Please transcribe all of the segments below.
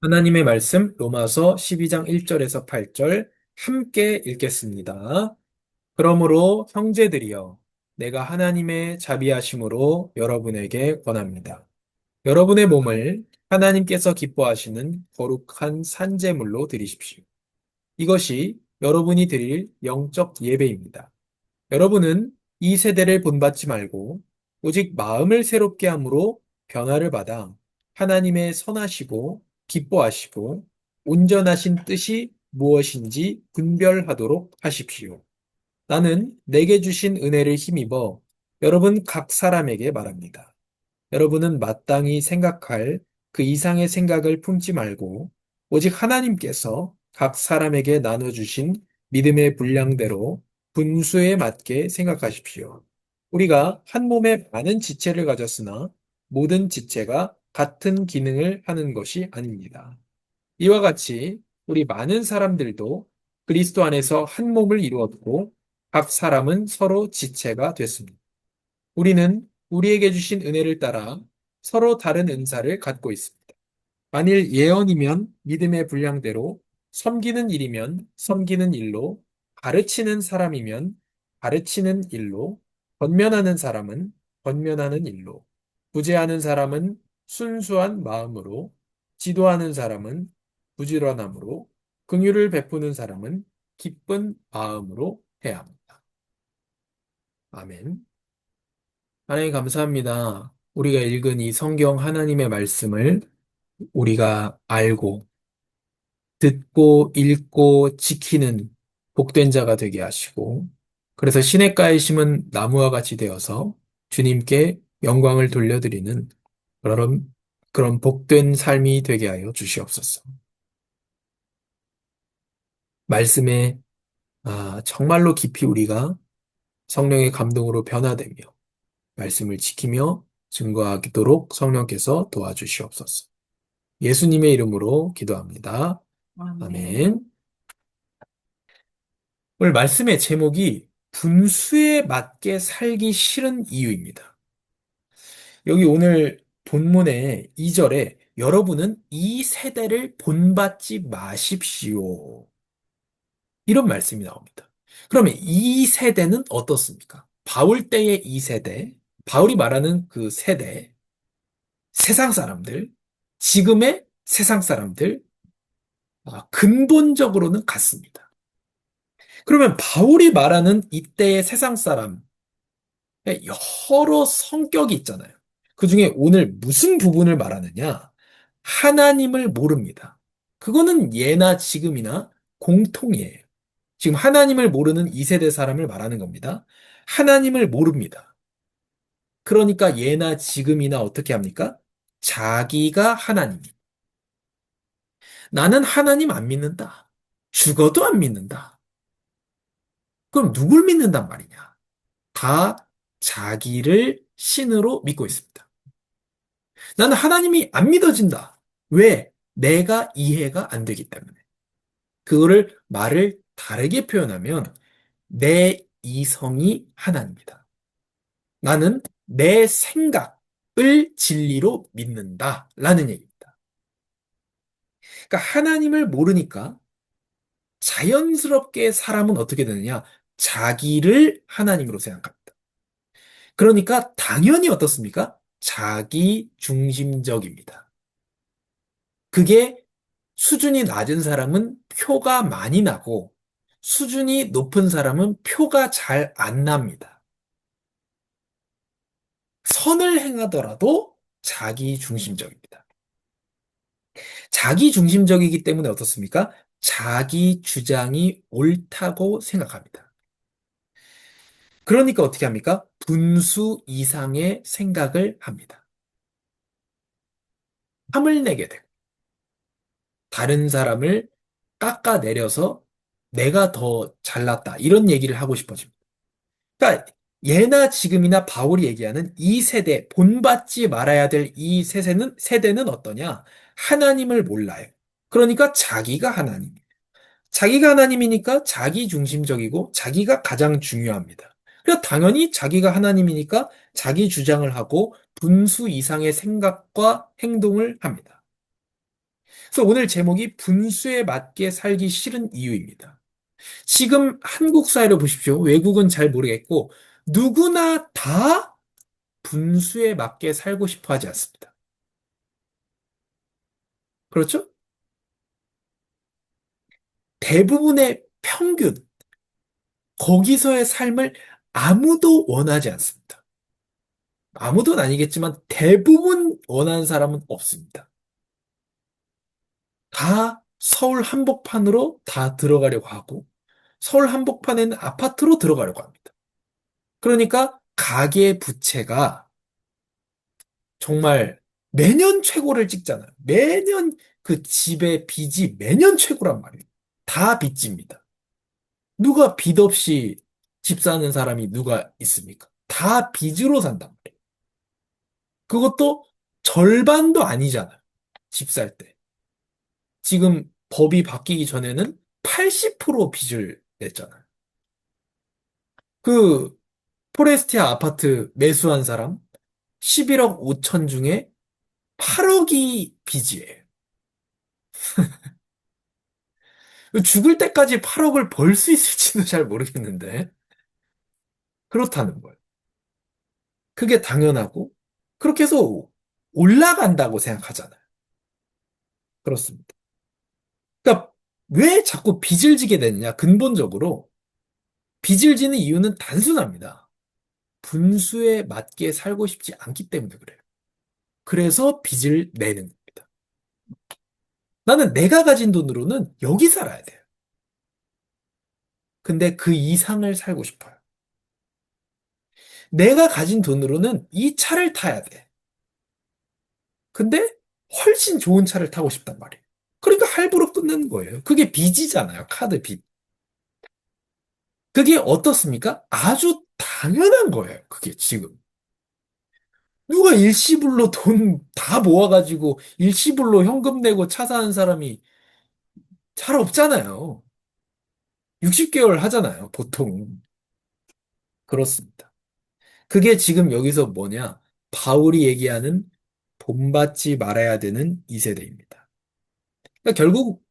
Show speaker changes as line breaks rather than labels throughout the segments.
하나님의 말씀 로마서 12장 1절에서 8절 함께 읽겠습니다. 그러므로 형제들이여 내가 하나님의 자비하심으로 여러분에게 권합니다. 여러분의 몸을 하나님께서 기뻐하시는 거룩한 산제물로 드리십시오. 이것이 여러분이 드릴 영적 예배입니다. 여러분은 이 세대를 본받지 말고 오직 마음을 새롭게 함으로 변화를 받아 하나님의 선하시고 기뻐하시고 온전하신 뜻이 무엇인지 분별하도록 하십시오. 나는 내게 주신 은혜를 힘입어 여러분 각 사람에게 말합니다. 여러분은 마땅히 생각할 그 이상의 생각을 품지 말고 오직 하나님께서 각 사람에게 나눠주신 믿음의 분량대로 분수에 맞게 생각하십시오. 우리가 한 몸에 많은 지체를 가졌으나 모든 지체가 같은 기능을 하는 것이 아닙니다. 이와 같이 우리 많은 사람들도 그리스도 안에서 한 몸을 이루었고 각 사람은 서로 지체가 됐습니다. 우리는 우리에게 주신 은혜를 따라 서로 다른 은사를 갖고 있습니다. 만일 예언이면 믿음의 분량대로, 섬기는 일이면 섬기는 일로, 가르치는 사람이면 가르치는 일로, 권면하는 사람은 권면하는 일로, 구제하는 사람은 순수한 마음으로, 지도하는 사람은 부지런함으로, 긍휼을 베푸는 사람은 기쁜 마음으로 해야 합니다. 아멘. 하나님 감사합니다. 우리가 읽은 이 성경 하나님의 말씀을 우리가 알고 듣고 읽고 지키는 복된 자가 되게 하시고 그래서 시냇가에 심은 나무와 같이 되어서 주님께 영광을 돌려드리는 그런 복된 삶이 되게 하여 주시옵소서. 말씀에 정말로 깊이 우리가 성령의 감동으로 변화되며 말씀을 지키며 증거하도록 성령께서 도와주시옵소서. 예수님의 이름으로 기도합니다. 아멘. 오늘 말씀의 제목이 분수에 맞게 살기 싫은 이유입니다. 여기 오늘 본문의 2절에 여러분은 이 세대를 본받지 마십시오. 이런 말씀이 나옵니다. 그러면 이 세대는 어떻습니까? 바울 때의 이 세대, 바울이 말하는 그 세대, 세상 사람들, 지금의 세상 사람들, 근본적으로는 같습니다. 그러면 바울이 말하는 이때의 세상 사람, 여러 성격이 있잖아요. 그 중에 오늘 무슨 부분을 말하느냐? 하나님을 모릅니다. 그거는 예나 지금이나 공통이에요. 지금 하나님을 모르는 2세대 사람을 말하는 겁니다. 하나님을 모릅니다. 그러니까 예나 지금이나 어떻게 합니까? 자기가 하나님입니다. 나는 하나님 안 믿는다. 죽어도 안 믿는다. 그럼 누굴 믿는단 말이냐? 다 자기를 신으로 믿고 있습니다. 나는 하나님이 안 믿어진다. 왜? 내가 이해가 안 되기 때문에. 그거를 말을 다르게 표현하면 내 이성이 하나입니다. 나는 내 생각을 진리로 믿는다. 라는 얘기입니다. 그러니까 하나님을 모르니까 자연스럽게 사람은 어떻게 되느냐? 자기를 하나님으로 생각합니다. 그러니까 당연히 어떻습니까? 자기 중심적입니다. 그게 수준이 낮은 사람은 표가 많이 나고 수준이 높은 사람은 표가 잘 안 납니다. 선을 행하더라도 자기 중심적입니다. 자기 중심적이기 때문에 어떻습니까? 자기 주장이 옳다고 생각합니다. 그러니까 어떻게 합니까? 분수 이상의 생각을 합니다. 탐을 내게 되고 다른 사람을 깎아내려서 내가 더 잘났다 이런 얘기를 하고 싶어집니다. 그러니까 예나 지금이나 바울이 얘기하는 이 세대, 본받지 말아야 될 이 세대는 어떠냐? 하나님을 몰라요. 그러니까 자기가 하나님. 자기가 하나님이니까 자기 중심적이고 자기가 가장 중요합니다. 그래서 당연히 자기가 하나님이니까 자기 주장을 하고 분수 이상의 생각과 행동을 합니다. 그래서 오늘 제목이 분수에 맞게 살기 싫은 이유입니다. 지금 한국 사회를 보십시오. 외국은 잘 모르겠고, 누구나 다 분수에 맞게 살고 싶어 하지 않습니다. 그렇죠? 대부분의 평균, 거기서의 삶을 아무도 원하지 않습니다. 아무도는 아니겠지만 대부분 원하는 사람은 없습니다. 다 서울 한복판으로 다 들어가려고 하고, 서울 한복판에는 아파트로 들어가려고 합니다. 그러니까 가계 부채가 정말 매년 최고를 찍잖아요. 매년 그 집의 빚이 매년 최고란 말이에요. 다 빚집니다. 누가 빚 없이 집 사는 사람이 누가 있습니까? 다 빚으로 산단 말이에요. 그것도 절반도 아니잖아요. 집 살 때. 지금 법이 바뀌기 전에는 80% 빚을 냈잖아요. 그 포레스티아 아파트 매수한 사람 11억 5천 중에 8억이 빚이에요. 죽을 때까지 8억을 벌 수 있을지는 잘 모르겠는데 그렇다는 거예요. 그게 당연하고 그렇게 해서 올라간다고 생각하잖아요. 그렇습니다. 그러니까 왜 자꾸 빚을 지게 되느냐? 근본적으로 빚을 지는 이유는 단순합니다. 분수에 맞게 살고 싶지 않기 때문에 그래요. 그래서 빚을 내는 겁니다. 나는 내가 가진 돈으로는 여기 살아야 돼요. 근데 그 이상을 살고 싶어요. 내가 가진 돈으로는 이 차를 타야 돼. 근데 훨씬 좋은 차를 타고 싶단 말이에요. 그러니까 할부로 끊는 거예요. 그게 빚이잖아요. 카드 빚. 그게 어떻습니까? 아주 당연한 거예요. 그게 지금. 누가 일시불로 돈 다 모아가지고 일시불로 현금 내고 차 사는 사람이 잘 없잖아요. 60개월 하잖아요. 보통. 그렇습니다. 그게 지금 여기서 뭐냐? 바울이 얘기하는 본받지 말아야 되는 이 세대입니다. 그러니까 결국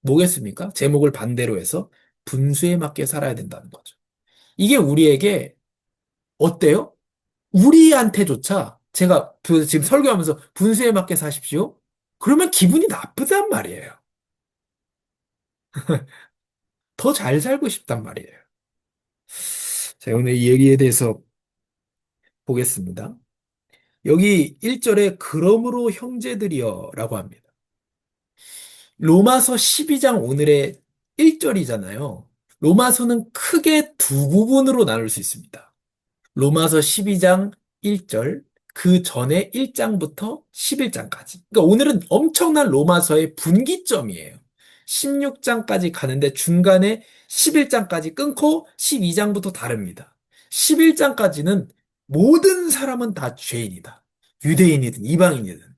뭐겠습니까? 제목을 반대로 해서 분수에 맞게 살아야 된다는 거죠. 이게 우리에게 어때요? 우리한테조차 제가 지금 설교하면서 분수에 맞게 사십시오. 그러면 기분이 나쁘단 말이에요. 더 잘 살고 싶단 말이에요. 자, 오늘 이 얘기에 대해서 보겠습니다. 여기 1절에 그러므로 형제들이여라고 합니다. 로마서 12장 오늘의 1절이잖아요. 로마서는 크게 두 부분으로 나눌 수 있습니다. 로마서 12장 1절, 그 전에 1장부터 11장까지. 그러니까 오늘은 엄청난 로마서의 분기점이에요. 16장까지 가는데 중간에 11장까지 끊고 12장부터 다릅니다. 11장까지는 모든 사람은 다 죄인이다. 유대인이든 이방인이든.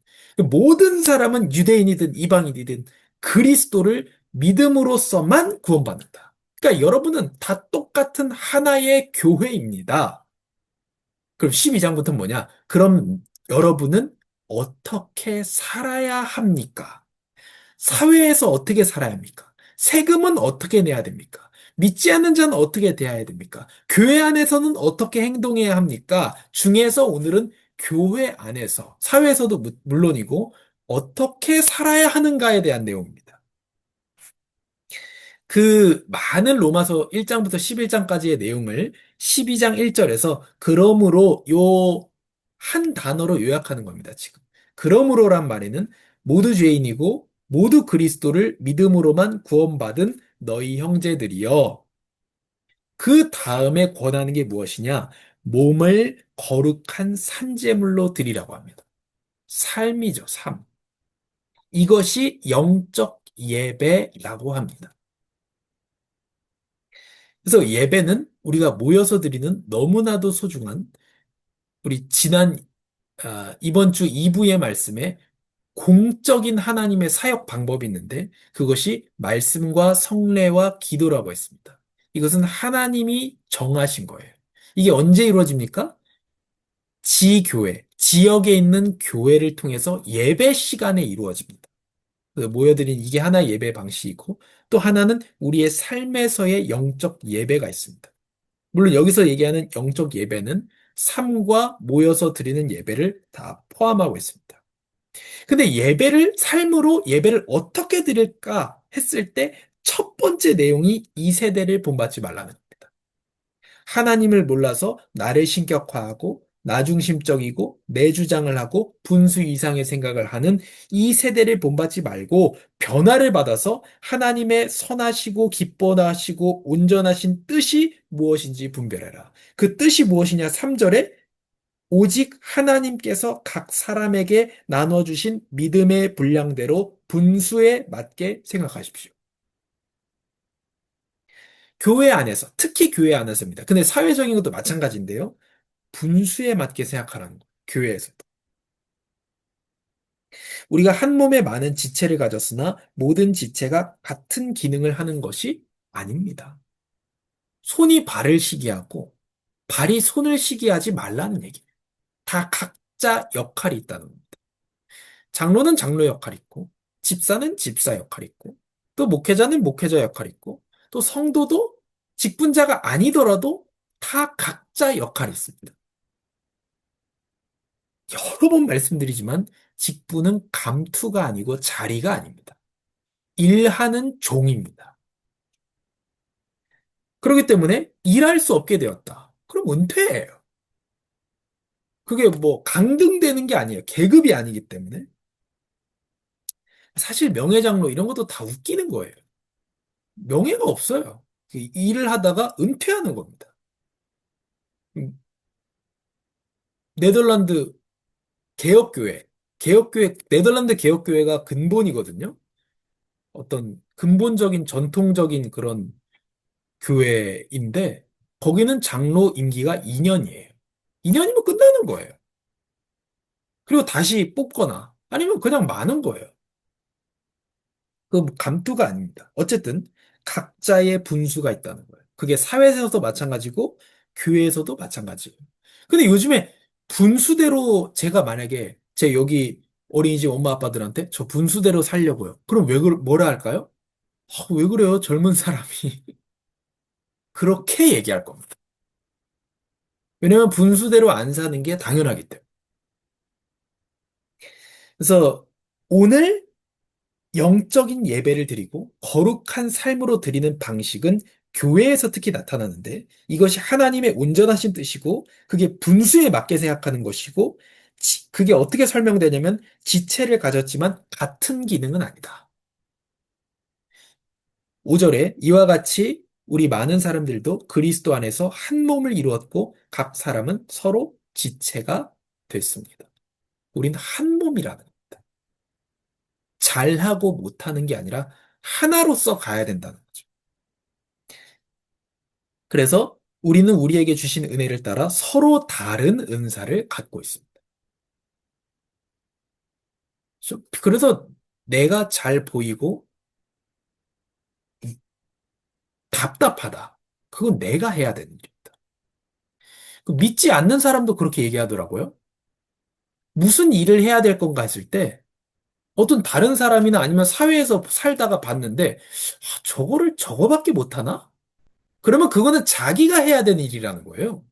모든 사람은 유대인이든 이방인이든 그리스도를 믿음으로써만 구원받는다. 그러니까 여러분은 다 똑같은 하나의 교회입니다. 그럼 12장부터는 뭐냐? 그럼 여러분은 어떻게 살아야 합니까? 사회에서 어떻게 살아야 합니까? 세금은 어떻게 내야 됩니까? 믿지 않는 자는 어떻게 대해야 됩니까? 교회 안에서는 어떻게 행동해야 합니까? 중에서 오늘은 교회 안에서, 사회에서도 물론이고, 어떻게 살아야 하는가에 대한 내용입니다. 그 많은 로마서 1장부터 11장까지의 내용을 12장 1절에서 그러므로 요 한 단어로 요약하는 겁니다, 지금. 그러므로란 말에는 모두 죄인이고 모두 그리스도를 믿음으로만 구원받은 너희 형제들이여. 그 다음에 권하는 게 무엇이냐? 몸을 거룩한 산제물로 드리라고 합니다. 삶이죠, 삶. 이것이 영적 예배라고 합니다. 그래서 예배는 우리가 모여서 드리는 너무나도 소중한 우리 이번 주 2부의 말씀에 공적인 하나님의 사역 방법이 있는데 그것이 말씀과 성례와 기도라고 했습니다. 이것은 하나님이 정하신 거예요. 이게 언제 이루어집니까? 지교회, 지역에 있는 교회를 통해서 예배 시간에 이루어집니다. 그 모여드린 이게 하나의 예배 방식이고 또 하나는 우리의 삶에서의 영적 예배가 있습니다. 물론 여기서 얘기하는 영적 예배는 삶과 모여서 드리는 예배를 다 포함하고 있습니다. 근데 삶으로 예배를 어떻게 드릴까 했을 때 첫 번째 내용이 이 세대를 본받지 말라는 겁니다. 하나님을 몰라서 나를 신격화하고 나중심적이고 내 주장을 하고 분수 이상의 생각을 하는 이 세대를 본받지 말고 변화를 받아서 하나님의 선하시고 기뻐하시고 온전하신 뜻이 무엇인지 분별해라. 그 뜻이 무엇이냐? 3절에 오직 하나님께서 각 사람에게 나눠주신 믿음의 분량대로 분수에 맞게 생각하십시오. 교회 안에서, 특히 교회 안에서입니다. 근데 사회적인 것도 마찬가지인데요. 분수에 맞게 생각하라는 거예요. 교회에서도. 우리가 한 몸에 많은 지체를 가졌으나 모든 지체가 같은 기능을 하는 것이 아닙니다. 손이 발을 시기하고 발이 손을 시기하지 말라는 얘기예요. 다 각자 역할이 있다는 겁니다. 장로는 장로 역할이 있고, 집사는 집사 역할이 있고, 또 목회자는 목회자 역할이 있고, 또 성도도 직분자가 아니더라도 다 각자 역할이 있습니다. 여러 번 말씀드리지만 직분은 감투가 아니고 자리가 아닙니다. 일하는 종입니다. 그렇기 때문에 일할 수 없게 되었다. 그럼 은퇴예요. 그게 뭐 강등되는 게 아니에요. 계급이 아니기 때문에. 사실 명예장로 이런 것도 다 웃기는 거예요. 명예가 없어요. 일을 하다가 은퇴하는 겁니다. 음, 네덜란드 개혁교회, 네덜란드 개혁교회가 근본이거든요. 어떤 근본적인 전통적인 그런 교회인데, 거기는 장로 임기가 2년이에요. 2년이면 끝나는 거예요. 그리고 다시 뽑거나, 아니면 그냥 마는 거예요. 그 감투가 아닙니다. 어쨌든, 각자의 분수가 있다는 거예요. 그게 사회에서도 마찬가지고, 교회에서도 마찬가지예요. 근데 요즘에 분수대로 제가 만약에 제 여기 어린이집 엄마 아빠들한테 저 분수대로 살려고요. 그럼 뭐라 할까요? 왜 그래요? 젊은 사람이. 그렇게 얘기할 겁니다. 왜냐면 분수대로 안 사는 게 당연하기 때문에. 그래서 오늘 영적인 예배를 드리고 거룩한 삶으로 드리는 방식은 교회에서 특히 나타나는데 이것이 하나님의 온전하신 뜻이고 그게 분수에 맞게 생각하는 것이고 그게 어떻게 설명되냐면 지체를 가졌지만 같은 기능은 아니다. 5절에 이와 같이 우리 많은 사람들도 그리스도 안에서 한 몸을 이루었고 각 사람은 서로 지체가 됐습니다. 우린 한 몸이라는 겁니다. 잘하고 못하는 게 아니라 하나로서 가야 된다는 거죠. 그래서 우리는 우리에게 주신 은혜를 따라 서로 다른 은사를 갖고 있습니다. 그래서 내가 잘 보이고 답답하다. 그건 내가 해야 되는 일입니다. 믿지 않는 사람도 그렇게 얘기하더라고요. 무슨 일을 해야 될 건가 했을 때 어떤 다른 사람이나 아니면 사회에서 살다가 봤는데 저거를 저거밖에 못하나? 그러면 그거는 자기가 해야 되는 일이라는 거예요.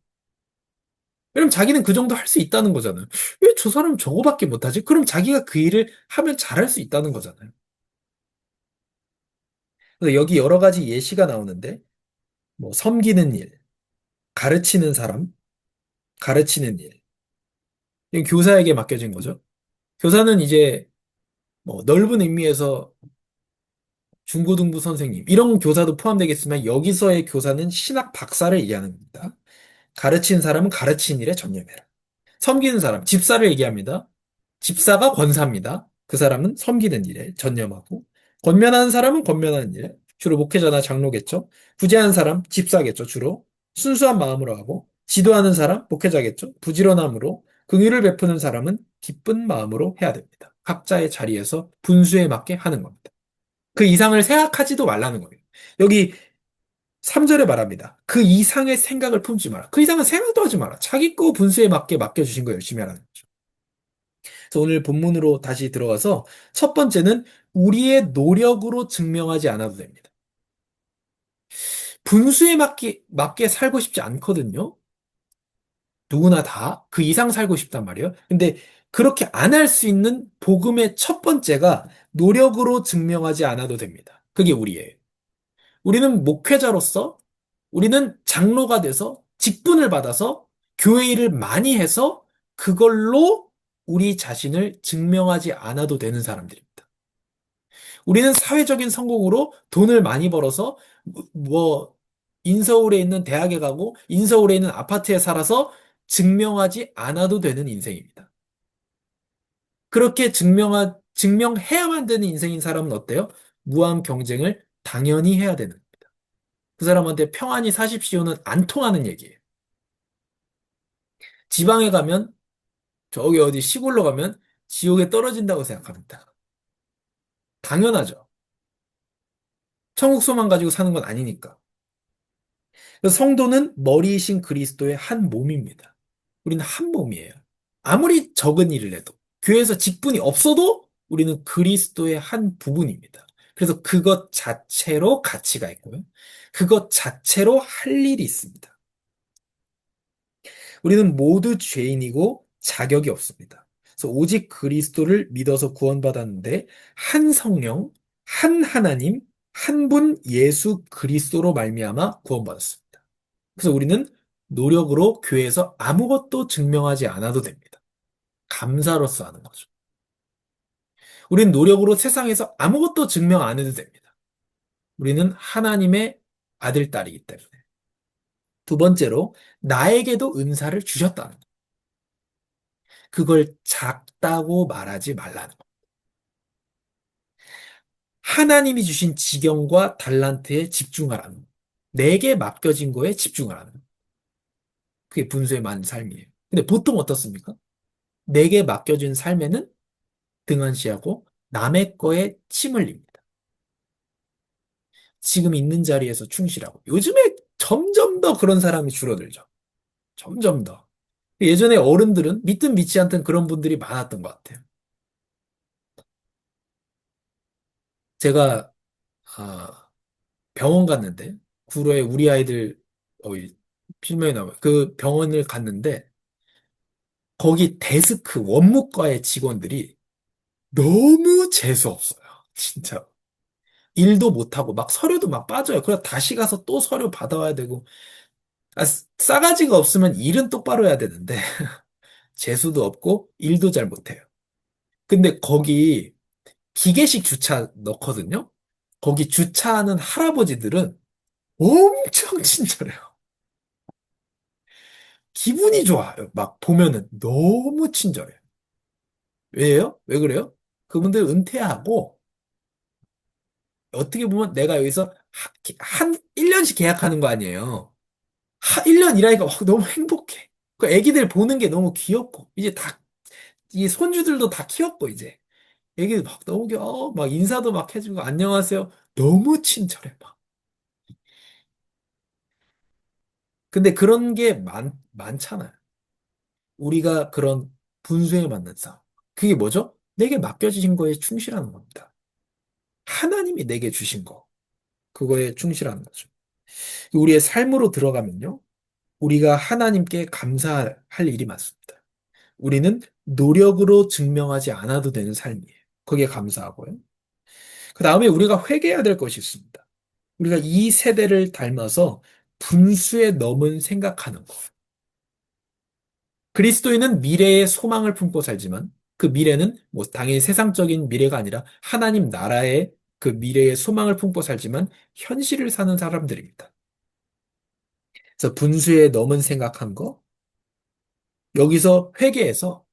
왜냐면 자기는 그 정도 할 수 있다는 거잖아요. 왜 저 사람은 저거밖에 못하지? 그럼 자기가 그 일을 하면 잘할 수 있다는 거잖아요. 그래서 여기 여러 가지 예시가 나오는데, 뭐, 섬기는 일, 가르치는 사람, 가르치는 일. 이건 교사에게 맡겨진 거죠. 교사는 이제 뭐 넓은 의미에서 중고등부 선생님, 이런 교사도 포함되겠지만 여기서의 교사는 신학 박사를 얘기하는 겁니다. 가르치는 사람은 가르치는 일에 전념해라. 섬기는 사람, 집사를 얘기합니다. 집사가 권사입니다. 그 사람은 섬기는 일에 전념하고, 권면하는 사람은 권면하는 일에, 주로 목회자나 장로겠죠. 구제하는 사람, 집사겠죠, 주로. 순수한 마음으로 하고, 지도하는 사람, 목회자겠죠. 부지런함으로, 긍휼을 베푸는 사람은 기쁜 마음으로 해야 됩니다. 각자의 자리에서 분수에 맞게 하는 겁니다. 그 이상을 생각하지도 말라는 거예요. 여기 3절에 말합니다. 그 이상의 생각을 품지 마라. 그 이상은 생각도 하지 마라. 자기 거 분수에 맞게 맡겨주신 거 열심히 하라는 거죠. 그래서 오늘 본문으로 다시 들어가서 첫 번째는 우리의 노력으로 증명하지 않아도 됩니다. 분수에 맞게 살고 싶지 않거든요. 누구나 다 그 이상 살고 싶단 말이에요. 근데 그렇게 안 할 수 있는 복음의 첫 번째가 노력으로 증명하지 않아도 됩니다. 그게 우리예요. 우리는 목회자로서, 우리는 장로가 돼서 직분을 받아서 교회 일을 많이 해서 그걸로 우리 자신을 증명하지 않아도 되는 사람들입니다. 우리는 사회적인 성공으로 돈을 많이 벌어서 뭐 인서울에 있는 대학에 가고 인서울에 있는 아파트에 살아서 증명하지 않아도 되는 인생입니다. 그렇게 증명해야만 되는 인생인 사람은 어때요? 무한 경쟁을 당연히 해야 되는. 그 사람한테 평안히 사십시오는 안 통하는 얘기예요. 지방에 가면, 저기 어디 시골로 가면 지옥에 떨어진다고 생각합니다. 당연하죠. 천국 소망 가지고 사는 건 아니니까. 그래서 성도는 머리이신 그리스도의 한 몸입니다. 우리는 한 몸이에요. 아무리 적은 일을 해도, 교회에서 직분이 없어도 우리는 그리스도의 한 부분입니다. 그래서 그것 자체로 가치가 있고요. 그것 자체로 할 일이 있습니다. 우리는 모두 죄인이고 자격이 없습니다. 그래서 오직 그리스도를 믿어서 구원받았는데 한 성령, 한 하나님, 한 분 예수 그리스도로 말미암아 구원받았습니다. 그래서 우리는 노력으로 교회에서 아무것도 증명하지 않아도 됩니다. 감사로서 하는 거죠. 우리는 노력으로 세상에서 아무것도 증명 안 해도 됩니다. 우리는 하나님의 아들, 딸이기 때문에. 두 번째로, 나에게도 은사를 주셨다는 것. 그걸 작다고 말하지 말라는 것. 하나님이 주신 지경과 달란트에 집중하라는 것. 내게 맡겨진 거에 집중하라는 것. 그게 분수에 맞는 삶이에요. 근데 보통 어떻습니까? 내게 맡겨진 삶에는 등한시하고 남의 거에 침 흘립니다. 지금 있는 자리에서 충실하고. 요즘에 점점 더 그런 사람이 줄어들죠. 점점 더. 예전에 어른들은 믿든 믿지 않든 그런 분들이 많았던 것 같아요. 제가 병원 갔는데 구로에 우리 아이들 필명이 나와요. 그 병원을 갔는데 거기 데스크 원무과의 직원들이 너무 재수 없어요. 진짜. 일도 못하고 막 서류도 막 빠져요. 그래 다시 가서 또 서류 받아와야 되고 싸가지가 없으면 일은 똑바로 해야 되는데 재수도 없고 일도 잘 못해요. 근데 거기 기계식 주차 넣거든요. 거기 주차하는 할아버지들은 엄청 친절해요. 기분이 좋아요. 막 보면은 너무 친절해요. 왜요? 왜 그래요? 그분들 은퇴하고 어떻게 보면 내가 여기서 한 1년씩 계약하는 거 아니에요. 1년 일하니까 너무 행복해. 그 애기들 보는 게 너무 귀엽고 이제 다 이 손주들도 다 키웠고 이제 애기들 막 너무 귀여워. 막 인사도 막 해주고 안녕하세요. 너무 친절해 막. 근데 그런 게 많잖아요. 우리가 그런 분수에 맞는 싸움. 그게 뭐죠? 내게 맡겨진 거에 충실하는 겁니다. 하나님이 내게 주신 거. 그거에 충실하는 거죠. 우리의 삶으로 들어가면요. 우리가 하나님께 감사할 일이 많습니다. 우리는 노력으로 증명하지 않아도 되는 삶이에요. 거기에 감사하고요. 그 다음에 우리가 회개해야 될 것이 있습니다. 우리가 이 세대를 닮아서 분수에 넘은 생각하는 거. 그리스도인은 미래의 소망을 품고 살지만 그 미래는 뭐 당연히 세상적인 미래가 아니라 하나님 나라의 그 미래의 소망을 품고 살지만 현실을 사는 사람들입니다. 그래서 분수에 넘은 생각한 거, 여기서 회개해서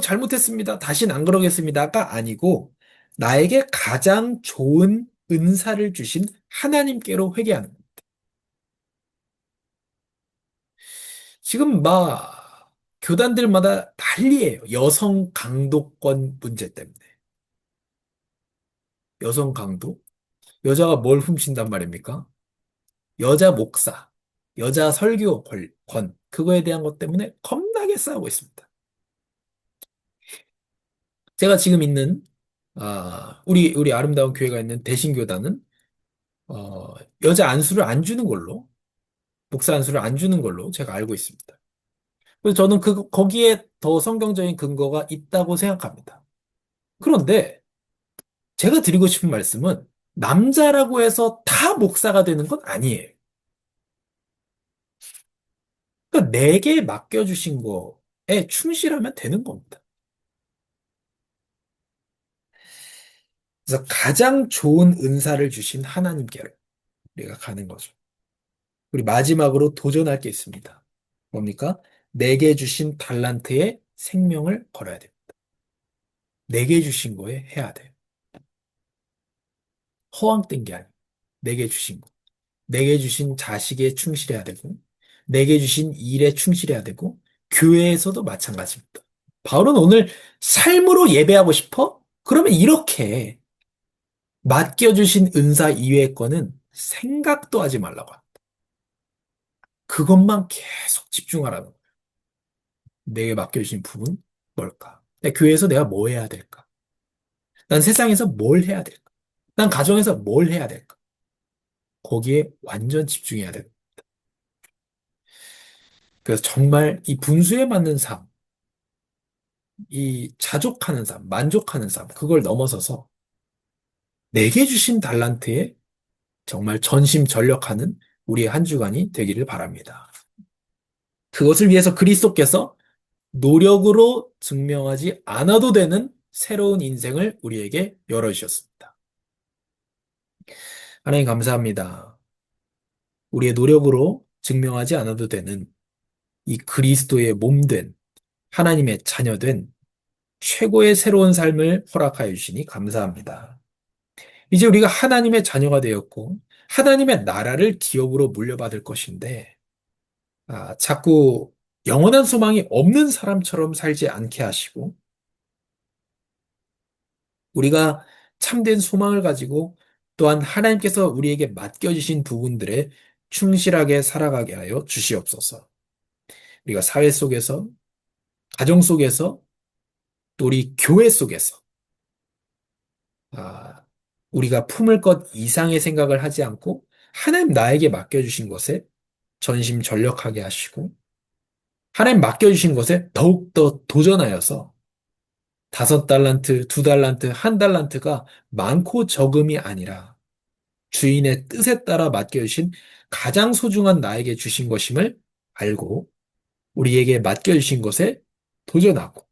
잘못했습니다. 다시는 안 그러겠습니다가 아니고 나에게 가장 좋은 은사를 주신 하나님께로 회개하는 거예요. 지금 막 교단들마다 난리예요. 여성 강도권 문제 때문에. 여성 강도? 여자가 뭘 훔친단 말입니까? 여자 목사, 여자 설교 권, 그거에 대한 것 때문에 겁나게 싸우고 있습니다. 제가 지금 있는 우리 아름다운 교회가 있는 대신교단은, 여자 안수를 안 주는 걸로, 목사 안수를 안 주는 걸로 제가 알고 있습니다. 그래서 저는 거기에 더 성경적인 근거가 있다고 생각합니다. 그런데 제가 드리고 싶은 말씀은 남자라고 해서 다 목사가 되는 건 아니에요. 그러니까 내게 맡겨주신 거에 충실하면 되는 겁니다. 그래서 가장 좋은 은사를 주신 하나님께로 우리가 가는 거죠. 우리 마지막으로 도전할 게 있습니다. 뭡니까? 내게 주신 달란트에 생명을 걸어야 돼요. 내게 주신 거에 해야 돼요. 허황된 게 아니에요. 내게 주신 거. 내게 주신 자식에 충실해야 되고, 내게 주신 일에 충실해야 되고, 교회에서도 마찬가지입니다. 바울은 오늘 삶으로 예배하고 싶어? 그러면 이렇게 맡겨주신 은사 이외의 거는 생각도 하지 말라고 합니다. 그것만 계속 집중하라는 거예요. 내게 맡겨주신 부분 뭘까? 내 교회에서 내가 뭐 해야 될까? 난 세상에서 뭘 해야 될까? 난 가정에서 뭘 해야 될까? 거기에 완전 집중해야 돼. 그래서 정말 이 분수에 맞는 삶, 이 자족하는 삶, 만족하는 삶, 그걸 넘어서서 내게 주신 달란트에 정말 전심전력하는 우리의 한 주간이 되기를 바랍니다. 그것을 위해서 그리스도께서 노력으로 증명하지 않아도 되는 새로운 인생을 우리에게 열어주셨습니다. 하나님 감사합니다. 우리의 노력으로 증명하지 않아도 되는 이 그리스도의 몸된 하나님의 자녀된 최고의 새로운 삶을 허락하여 주시니 감사합니다. 이제 우리가 하나님의 자녀가 되었고 하나님의 나라를 기업으로 물려받을 것인데 자꾸 영원한 소망이 없는 사람처럼 살지 않게 하시고 우리가 참된 소망을 가지고 또한 하나님께서 우리에게 맡겨주신 부분들에 충실하게 살아가게 하여 주시옵소서. 우리가 사회 속에서, 가정 속에서, 또 우리 교회 속에서 아, 우리가 품을 것 이상의 생각을 하지 않고 하나님 나에게 맡겨주신 것에 전심전력하게 하시고 하나님 맡겨주신 것에 더욱더 도전하여서 5달란트, 2달란트, 1달란트가 많고 적음이 아니라 주인의 뜻에 따라 맡겨주신 가장 소중한 나에게 주신 것임을 알고 우리에게 맡겨주신 것에 도전하고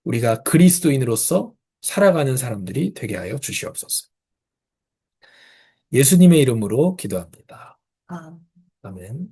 우리가 그리스도인으로서 살아가는 사람들이 되게 하여 주시옵소서. 예수님의 이름으로 기도합니다. 아멘.